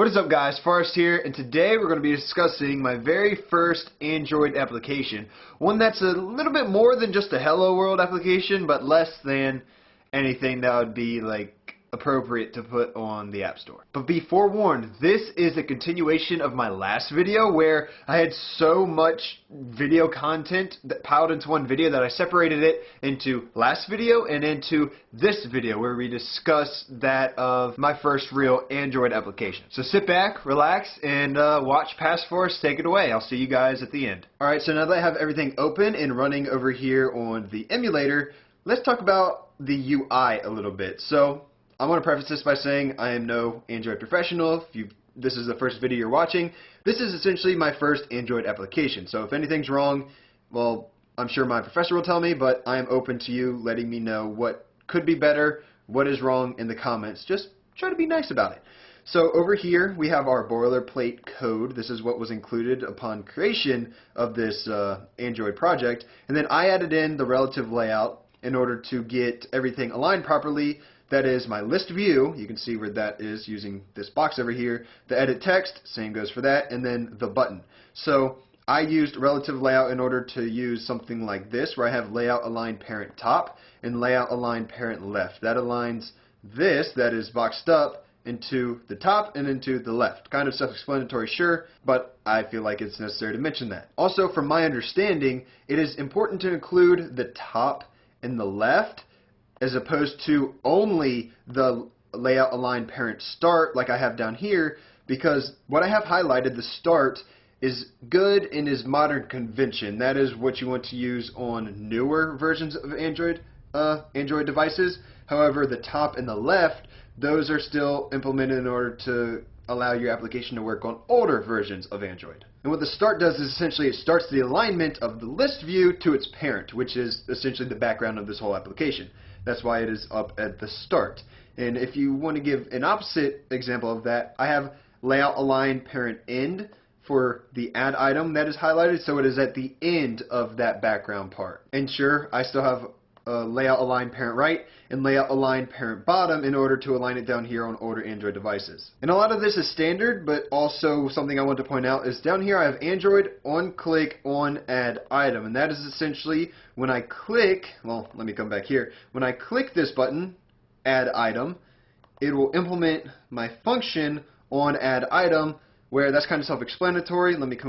What is up, guys? Forrest here, and today we're going to be discussing my very first Android application. One that's a little bit more than just a Hello World application, but less than anything that would be like appropriate to put on the App Store. But be forewarned, this is a continuation of my last video where I had so much video content that piled into one video that I separated it into last video and into this video where we discuss that of my first real Android application. So sit back, relax, and watch past Forrest take it away. I'll see you guys at the end. Alright, so now that I have everything open and running over here on the emulator, let's talk about the UI a little bit. So I want to preface this by saying I am no Android professional. If this is the first video you're watching, this is essentially my first Android application. So if anything's wrong, well, I'm sure my professor will tell me, but I am open to you letting me know what could be better, what is wrong in the comments. Just try to be nice about it. So over here we have our boilerplate code. This is what was included upon creation of this Android project. And then I added in the relative layout in order to get everything aligned properly. That is my list view. You can see where that is using this box over here. The edit text, same goes for that, and then the button. So I used relative layout in order to use something like this, where I have layout align parent top and layout align parent left. That aligns this, that is boxed up, into the top and into the left. Kind of self-explanatory, sure, but I feel like it's necessary to mention that. Also, from my understanding, it is important to include the top and the left as opposed to only the layout align parent start like I have down here, because what I have highlighted, the start, is good and is modern convention. That is what you want to use on newer versions of Android devices. However, the top and the left, those are still implemented in order to allow your application to work on older versions of Android. And what the start does is essentially it starts the alignment of the list view to its parent, which is essentially the background of this whole application. That's why it is up at the start. And if you want to give an opposite example of that, I have layout align parent end for the add item that is highlighted, so it is at the end of that background part. And sure, I still have layout align parent right and layout align parent bottom in order to align it down here on older Android devices. And a lot of this is standard, but also something I want to point out is down here I have Android on click on add item, and that is essentially when I click, well, let me come back here, when I click this button, add item, it will implement my function on add item, where that's kind of self-explanatory. Let me come